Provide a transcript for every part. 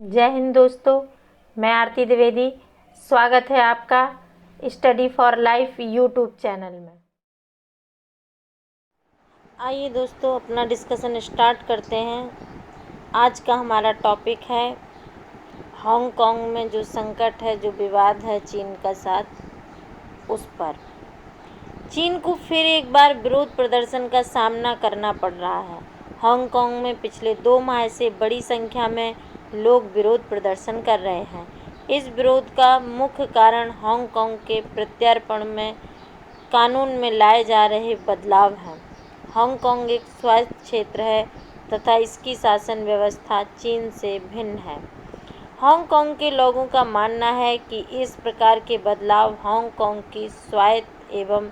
जय हिंद दोस्तों, मैं आरती द्विवेदी। स्वागत है आपका study for life YouTube channel में। आइए दोस्तों, अपना डिस्कशन स्टार्ट करते हैं। आज का हमारा टॉपिक है हांगकांग में जो संकट है, जो विवाद है चीन का साथ, उस पर। चीन को फिर एक बार विरोध प्रदर्शन का सामना करना पड़ रहा है। हांगकांग में पिछले 2 माह से बड़ी संख्या में लोग विरोध प्रदर्शन कर रहे हैं। इस विरोध का मुख्य कारण हांगकांग के प्रत्यार्पण में कानून में लाए जा रहे बदलाव हैं। हांगकांग एक स्वायत्त क्षेत्र है तथा इसकी शासन व्यवस्था चीन से भिन्न है। हांगकांग के लोगों का मानना है कि इस प्रकार के बदलाव हांगकांग की स्वायत्त एवं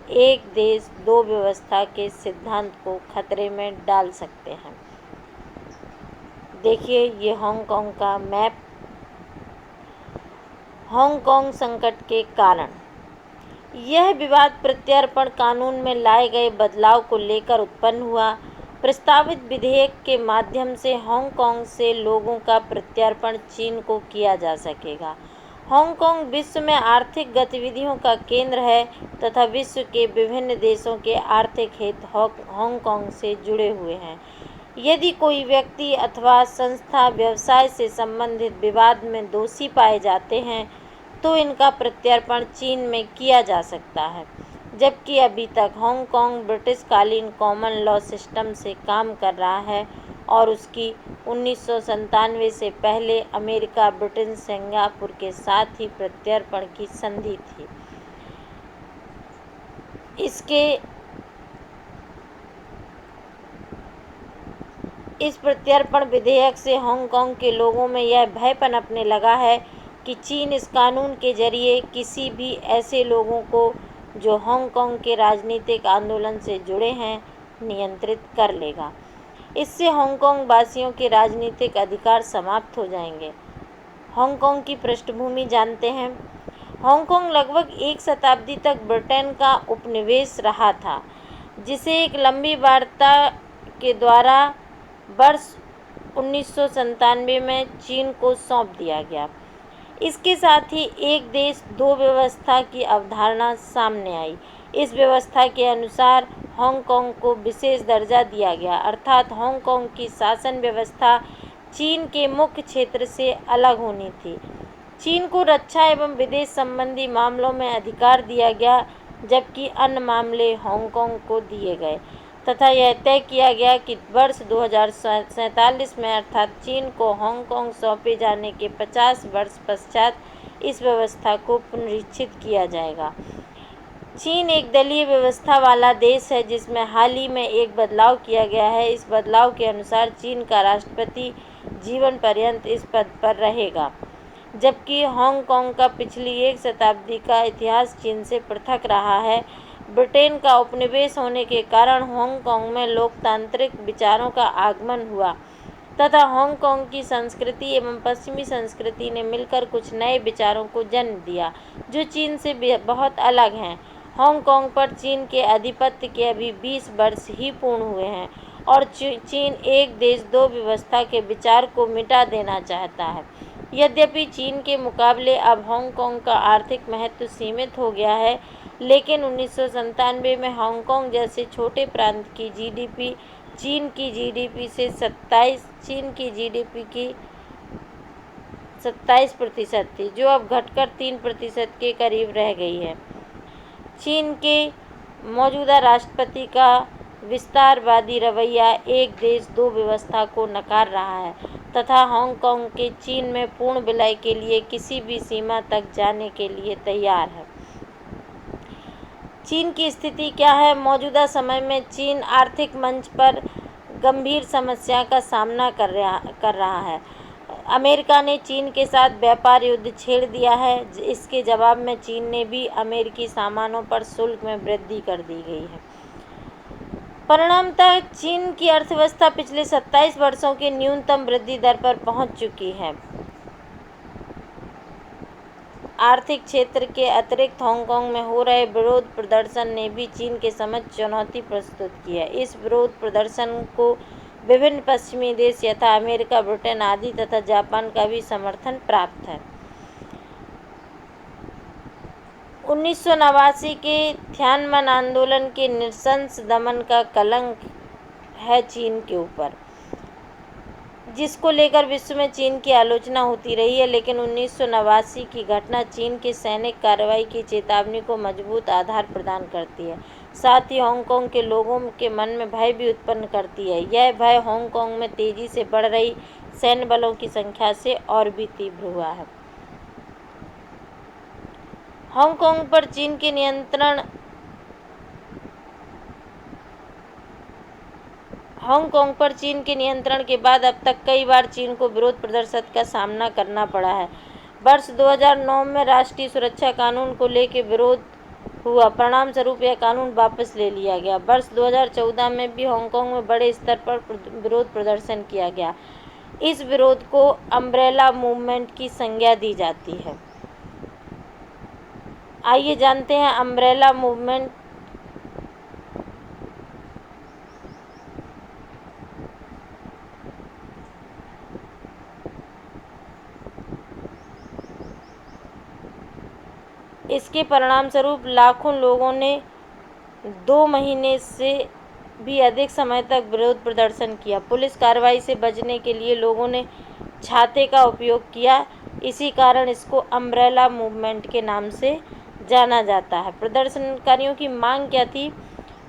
एक देश दो व्यवस्था के सिद्धांत को खतरे में डाल सकते हैं। देखिए ये हांगकांग का मैप। हांगकांग संकट के कारण। यह विवाद प्रत्यार्पण कानून में लाए गए बदलाव को लेकर उत्पन्न हुआ। प्रस्तावित विधेयक के माध्यम से हांगकांग से लोगों का प्रत्यार्पण चीन को किया जा सकेगा। हांगकांग विश्व में आर्थिक गतिविधियों का केंद्र है तथा विश्व के विभिन्न देशों के आर्थिक हित हांगकांग से जुड़े हुए हैं। यदि कोई व्यक्ति अथवा संस्था व्यवसाय से संबंधित विवाद में दोषी पाए जाते हैं तो इनका प्रत्यार्पण चीन में किया जा सकता है, जबकि अभी तक हांगकांग ब्रिटिशकालीन कॉमन लॉ सिस्टम से काम कर रहा है और उसकी 1997 से पहले अमेरिका, ब्रिटेन, सिंगापुर के साथ ही प्रत्यार्पण की संधि थी। इस प्रत्यार्पण विधेयक से हांगकांग के लोगों में यह भय पनपने लगा है कि चीन इस कानून के जरिए किसी भी ऐसे लोगों को जो हांगकांग के राजनीतिक आंदोलन से जुड़े हैं नियंत्रित कर लेगा। इससे हांगकांग वासियों के राजनीतिक अधिकार समाप्त हो जाएंगे। हांगकांग की पृष्ठभूमि जानते हैं। हांगकांग लगभग 1 शताब्दी तक ब्रिटेन का उपनिवेश रहा था, जिसे एक लंबी वार्ता के द्वारा वर्ष 1997 में चीन को सौंप दिया गया। इसके साथ ही एक देश दो व्यवस्था की अवधारणा सामने आई। इस व्यवस्था के अनुसार हांगकांग को विशेष दर्जा दिया गया, अर्थात हांगकांग की शासन व्यवस्था चीन के मुख्य क्षेत्र से अलग होनी थी। चीन को रक्षा एवं विदेश संबंधी मामलों में अधिकार दिया गया, जबकि अन्य मामले हांगकांग को दिए गए तथा यह तय किया गया कि वर्ष 2047 में अर्थात चीन को हांगकांग सौंपे जाने के 50 वर्ष पश्चात इस व्यवस्था को पुनरीक्षित किया जाएगा। चीन एक दलीय व्यवस्था वाला देश है, जिसमें हाल ही में एक बदलाव किया गया है। इस बदलाव के अनुसार चीन का राष्ट्रपति जीवन पर्यंत इस पद पर रहेगा, जबकि हांगकांग का पिछली 1 शताब्दी का इतिहास चीन से पृथक रहा है। ब्रिटेन का उपनिवेश होने के कारण हांगकांग में लोकतांत्रिक विचारों का आगमन हुआ तथा हांगकांग की संस्कृति एवं पश्चिमी संस्कृति ने मिलकर कुछ नए विचारों को जन्म दिया, जो चीन से बहुत अलग हैं। हांगकांग पर चीन के आधिपत्य के अभी 20 वर्ष ही पूर्ण हुए हैं और चीन एक देश दो व्यवस्था के विचार को मिटा देना चाहता है। यद्यपि चीन के मुकाबले अब हांगकांग का आर्थिक महत्व सीमित हो गया है, लेकिन 1997 में हांगकांग जैसे छोटे प्रांत की जीडीपी चीन की जीडीपी से 27% थी, जो अब घटकर 3% के करीब रह गई है। चीन के मौजूदा राष्ट्रपति का विस्तारवादी रवैया एक देश दो व्यवस्था को नकार रहा है तथा हांगकांग के चीन में पूर्ण विलय के लिए किसी भी सीमा तक जाने के लिए तैयार है। चीन की स्थिति क्या है? मौजूदा समय में चीन आर्थिक मंच पर गंभीर समस्या का सामना कर रहा है। अमेरिका ने चीन के साथ व्यापार युद्ध छेड़ दिया है। इसके जवाब में चीन ने भी अमेरिकी सामानों पर शुल्क में वृद्धि कर दी गई है। परिणामतः चीन की अर्थव्यवस्था पिछले 27 वर्षों के न्यूनतम वृद्धि दर पर पहुंच चुकी है। आर्थिक क्षेत्र के अतिरिक्त हांगकांग में हो रहे विरोध प्रदर्शन ने भी चीन के समक्ष चुनौती प्रस्तुत की है। इस विरोध प्रदर्शन को विभिन्न पश्चिमी देश यथा अमेरिका, ब्रिटेन आदि तथा जापान का भी समर्थन प्राप्त है। 1989 के तियाननमेन आंदोलन के नृशंस दमन का कलंक है चीन के ऊपर, जिसको लेकर विश्व में चीन की आलोचना होती रही है। लेकिन 1989 की घटना चीन के सैनिक कार्रवाई की चेतावनी को मजबूत आधार प्रदान करती है, साथ ही हांगकांग के लोगों के मन में भय भी उत्पन्न करती है। यह भय हांगकांग में तेजी से बढ़ रही सैन्य बलों की संख्या से और भी तीव्र हुआ है। हांगकांग पर चीन के नियंत्रण के बाद अब तक कई बार चीन को विरोध प्रदर्शन का सामना करना पड़ा है। वर्ष 2009 में राष्ट्रीय सुरक्षा कानून को लेकर विरोध हुआ, परिणाम स्वरूप यह कानून वापस ले लिया गया। वर्ष 2014 में भी हांगकांग में बड़े स्तर पर विरोध प्रदर्शन किया गया। इस विरोध को अम्ब्रेला मूवमेंट की संज्ञा दी जाती है। आइए जानते हैं अम्ब्रेला मूवमेंट इसके परिणाम स्वरूप लाखों लोगों ने 2 महीने से भी अधिक समय तक विरोध प्रदर्शन किया। पुलिस कार्रवाई से बचने के लिए लोगों ने छाते का उपयोग किया। इसी कारण इसको अम्ब्रेला मूवमेंट के नाम से जाना जाता है। प्रदर्शनकारियों की मांग क्या थी?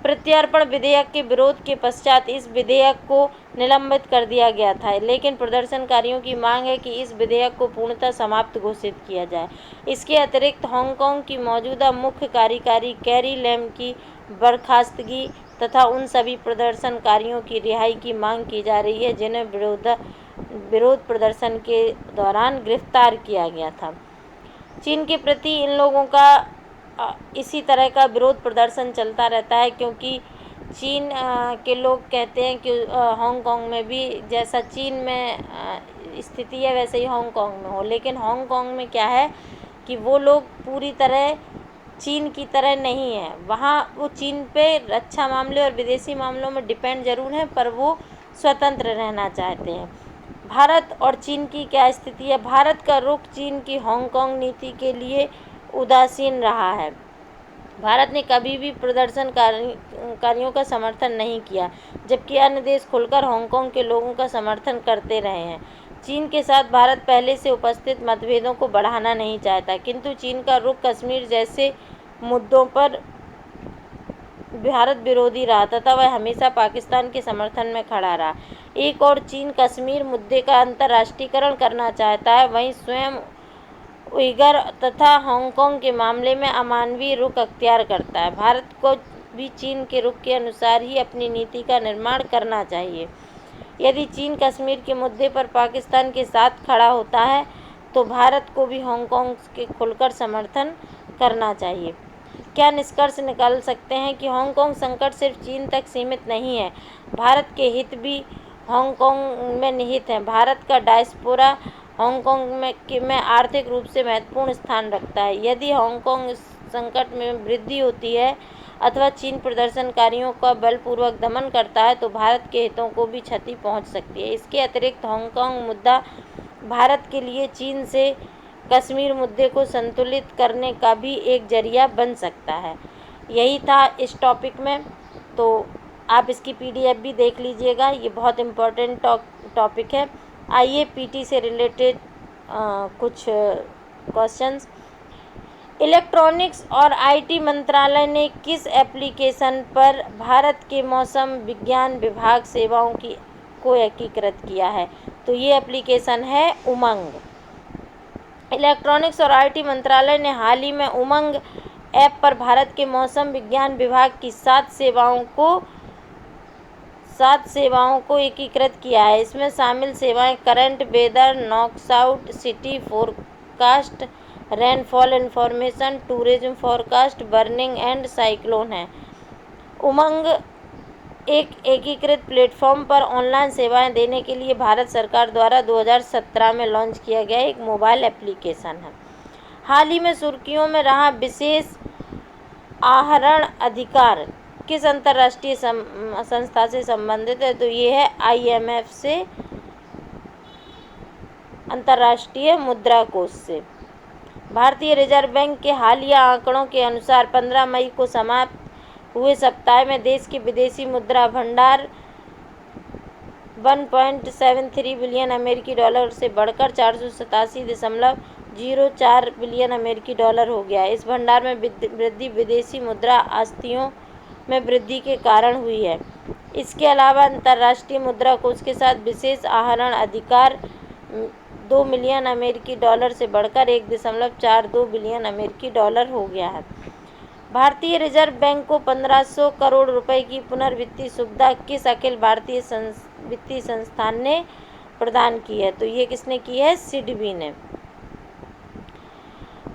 प्रत्यर्पण विधेयक के विरोध के पश्चात इस विधेयक को निलंबित कर दिया गया था, लेकिन प्रदर्शनकारियों की मांग है कि इस विधेयक को पूर्णतः समाप्त घोषित किया जाए। इसके अतिरिक्त हांगकांग की मौजूदा मुख्य कार्यकारी कैरी लेम की बर्खास्तगी तथा उन सभी प्रदर्शनकारियों की रिहाई की मांग की जा रही है जिन्हें विरोध प्रदर्शन के दौरान गिरफ्तार किया गया था। चीन के प्रति इन लोगों का इसी तरह का विरोध प्रदर्शन चलता रहता है, क्योंकि चीन के लोग कहते हैं कि हांगकांग में भी जैसा चीन में स्थिति है वैसे ही हांगकांग में हो। लेकिन हांगकांग में क्या है कि वो लोग पूरी तरह चीन की तरह नहीं है। वहाँ वो चीन पे रक्षा मामले और विदेशी मामलों में डिपेंड ज़रूर हैं, पर वो स्वतंत्र रहना चाहते हैं। भारत और चीन की क्या स्थिति है? भारत का रुख चीन की हांगकांग नीति के लिए उदासीन रहा है। भारत ने कभी भी प्रदर्शनकारियों का समर्थन नहीं किया, जबकि अन्य देश खुलकर हांगकांग के लोगों का समर्थन करते रहे हैं। चीन के साथ भारत पहले से उपस्थित मतभेदों को बढ़ाना नहीं चाहता, किंतु चीन का रुख कश्मीर जैसे मुद्दों पर भारत विरोधी रहा तथा वह हमेशा पाकिस्तान के समर्थन में खड़ा रहा। एक और चीन कश्मीर मुद्दे का अंतर्राष्ट्रीयकरण करना चाहता है, वहीं स्वयं उइगर तथा हांगकांग के मामले में अमानवीय रुख अख्तियार करता है। भारत को भी चीन के रुख के अनुसार ही अपनी नीति का निर्माण करना चाहिए। यदि चीन कश्मीर के मुद्दे पर पाकिस्तान के साथ खड़ा होता है तो भारत को भी हांगकांग के खुलकर समर्थन करना चाहिए। क्या निष्कर्ष निकाल सकते हैं कि हांगकांग संकट सिर्फ चीन तक सीमित नहीं है, भारत के हित भी हांगकांग में निहित हैं। भारत का डायस्पोरा हांगकांग में आर्थिक रूप से महत्वपूर्ण स्थान रखता है। यदि हांगकांग संकट में वृद्धि होती है अथवा चीन प्रदर्शनकारियों का बलपूर्वक दमन करता है तो भारत के हितों को भी क्षति पहुंच सकती है। इसके अतिरिक्त हांगकांग मुद्दा भारत के लिए चीन से कश्मीर मुद्दे को संतुलित करने का भी एक जरिया बन सकता है। यही था इस टॉपिक में, तो आप इसकी PDF भी देख लीजिएगा। ये बहुत इम्पोर्टेंट टॉपिक है। आइए PT से रिलेटेड कुछ क्वेश्चंस। इलेक्ट्रॉनिक्स और IT मंत्रालय ने किस एप्लीकेशन पर भारत के मौसम विज्ञान विभाग सेवाओं को एकीकृत किया है? तो ये एप्लीकेशन है उमंग। इलेक्ट्रॉनिक्स और IT मंत्रालय ने हाल ही में उमंग ऐप पर भारत के मौसम विज्ञान विभाग की 7 सेवाओं को एकीकृत किया है। इसमें शामिल सेवाएं current weather, nowcast, city forecast, rainfall information, tourism forecast, warning and cyclone है। उमंग एक एकीकृत प्लेटफॉर्म पर ऑनलाइन सेवाएं देने के लिए भारत सरकार द्वारा 2017 में लॉन्च किया गया एक मोबाइल एप्लीकेशन है। हाल ही में सुर्खियों में रहा विशेष आहरण अधिकार किस अंतर्राष्ट्रीय संस्था से संबंधित है? तो ये है IMF से, अंतर्राष्ट्रीय मुद्रा कोष से। भारतीय रिजर्व बैंक के हालिया आंकड़ों के अनुसार 15 मई को समाप्त हुए सप्ताह में देश के विदेशी मुद्रा भंडार 1.73 बिलियन अमेरिकी डॉलर से बढ़कर 487.04 बिलियन अमेरिकी डॉलर हो गया। इस भंडार में वृद्धि विदेशी मुद्रा आस्तियों में वृद्धि के कारण हुई है। इसके अलावा अंतर्राष्ट्रीय मुद्रा कोष के साथ विशेष आहरण अधिकार 2 मिलियन अमेरिकी डॉलर से बढ़कर 1.42 बिलियन अमेरिकी डॉलर हो गया है। भारतीय रिजर्व बैंक को 1500 करोड़ रुपए की पुनर्वित्तीय सुविधा किस अखिल भारतीय वित्तीय संस्थान ने प्रदान की है? तो ये किसने की है? सिडबी ने।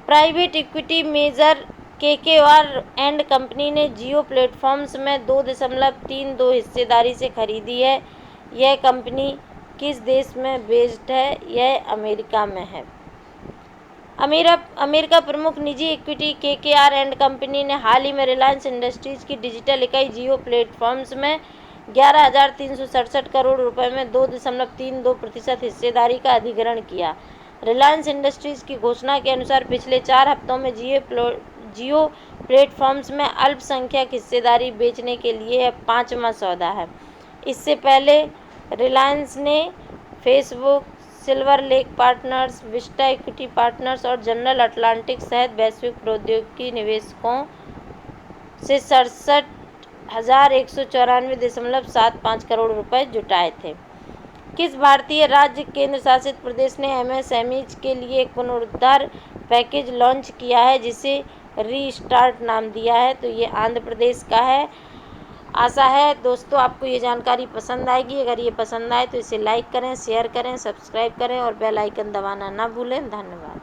Private equity major KKR and company ने जियो प्लेटफॉर्म्स में 2.32 हिस्सेदारी से खरीदी है। यह कंपनी किस देश में बेस्ड है? यह अमेरिका में है। अमेरिका प्रमुख निजी इक्विटी KKR एंड कंपनी ने हाल ही में रिलायंस इंडस्ट्रीज की डिजिटल इकाई जियो प्लेटफॉर्म्स में 11,367 करोड़ रुपए में 2.32% हिस्सेदारी का अधिग्रहण किया। रिलायंस इंडस्ट्रीज की घोषणा के अनुसार पिछले 4 हफ्तों में जियो प्लेटफॉर्म्स में अल्पसंख्यक हिस्सेदारी बेचने के लिए यह 5वां सौदा है। इससे पहले रिलायंस ने Facebook, silver lake partners, Vista equity partners और जनरल अटलांटिक सहित वैश्विक प्रौद्योगिकी निवेशकों से 67,194.75 करोड़ रुपए जुटाए थे। किस भारतीय राज्य केंद्र शासित प्रदेश ने MSMEs के लिए एक पुनरुद्धार पैकेज लॉन्च किया है जिसे रीस्टार्ट नाम दिया है? तो ये आंध्र प्रदेश का है। आशा है दोस्तों आपको ये जानकारी पसंद आएगी। अगर ये पसंद आए तो इसे लाइक करें, शेयर करें, सब्सक्राइब करें और बेल आइकन दबाना ना भूलें। धन्यवाद।